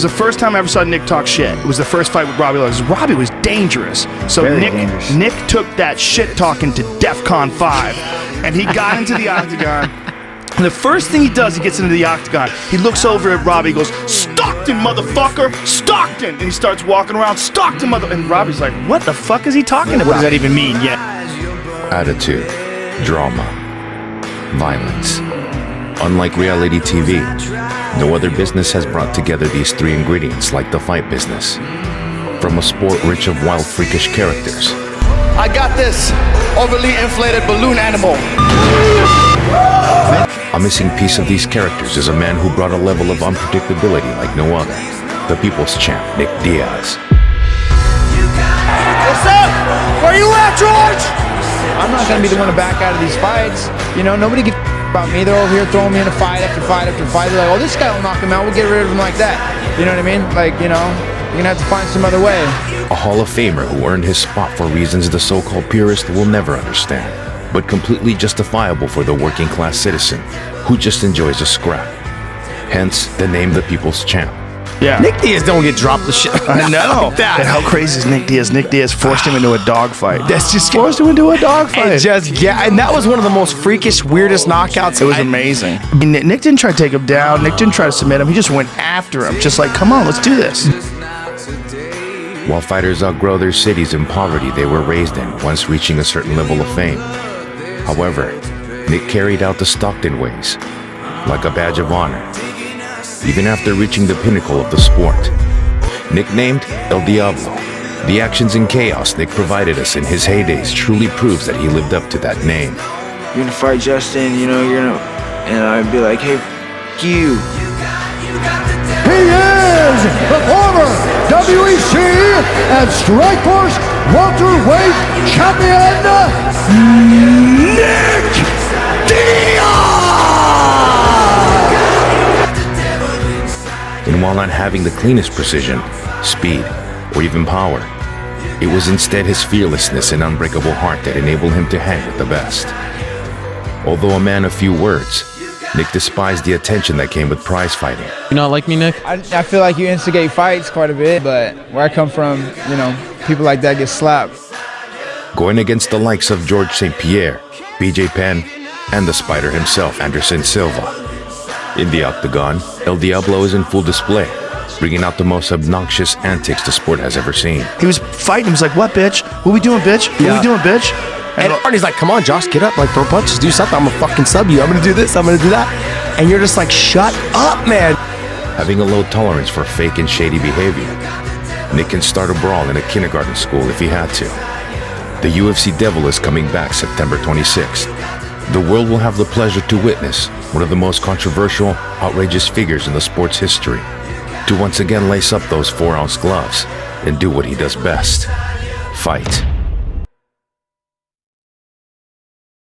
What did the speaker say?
was the first time I ever saw Nick talk shit. It was the first fight with Robbie Lawler. Robbie was dangerous. So Nick took that shit talking to DEFCON 5, and he got into the octagon. And the first thing he does, he gets into the octagon. He looks over at Robbie, goes, "Stockton, motherfucker, Stockton!" And he starts walking around, "Stockton, mother." And Robbie's like, "What the fuck is he talking about? What does that even mean?" Yeah. Attitude, drama, violence. Unlike reality TV, no other business has brought together these three ingredients like the fight business. From a sport rich of wild, freakish characters. I got this overly inflated balloon animal. A missing piece of these characters is a man who brought a level of unpredictability like no other. The people's champ, Nick Diaz. What's up? Where you at, George? I'm not gonna be the one to back out of these fights. You know, nobody gives about me. They're over here throwing me in a fight after fight after fight. They're like, "Oh, this guy will knock him out. We'll get rid of him like that." You know what I mean? Like, you know, you're gonna have to find some other way. A Hall of Famer who earned his spot for reasons the so-called purist will never understand, but completely justifiable for the working class citizen who just enjoys a scrap. Hence, the name the people's champ. Yeah. Nick Diaz don't get dropped the shit. I know. Like that. And how crazy is Nick Diaz? Nick Diaz forced him into a dogfight. That's just forced him into a dogfight. And that was one of the most freakish, weirdest knockouts. It was amazing. I mean, Nick didn't try to take him down. Nick didn't try to submit him. He just went after him. Just like, come on, let's do this. While fighters outgrow their cities and poverty they were raised in once reaching a certain level of fame. However, Nick carried out the Stockton ways, like a badge of honor. Even after reaching the pinnacle of the sport. Nicknamed El Diablo, the actions and chaos Nick provided us in his heydays truly proves that he lived up to that name. You're gonna fight Justin, you know, and I'd be like, "Hey, f you." He is the former WEC and Strikeforce welterweight champion, Nick Diaz! And while not having the cleanest precision, speed, or even power, it was instead his fearlessness and unbreakable heart that enabled him to hang with the best. Although a man of few words, Nick despised the attention that came with prize fighting. You not like me, Nick? I feel like you instigate fights quite a bit, but where I come from, you know, people like that get slapped. Going against the likes of George St. Pierre, BJ Penn, and the Spider himself, Anderson Silva. In the octagon, El Diablo is in full display, bringing out the most obnoxious antics the sport has ever seen. He was fighting. He was like, "What, bitch? What we doing, bitch? What we doing, bitch?" And Arnie's like, "Come on, Josh, get up, like throw punches, do something. I'm gonna fucking sub you. I'm gonna do this, I'm gonna do that." And you're just like, "Shut up, man." Having a low tolerance for fake and shady behavior, Nick can start a brawl in a kindergarten school if he had to. The UFC Devil is coming back September 26th. The world will have the pleasure to witness one of the most controversial, outrageous figures in the sport's history, to once again lace up those 4-ounce gloves and do what he does best: fight.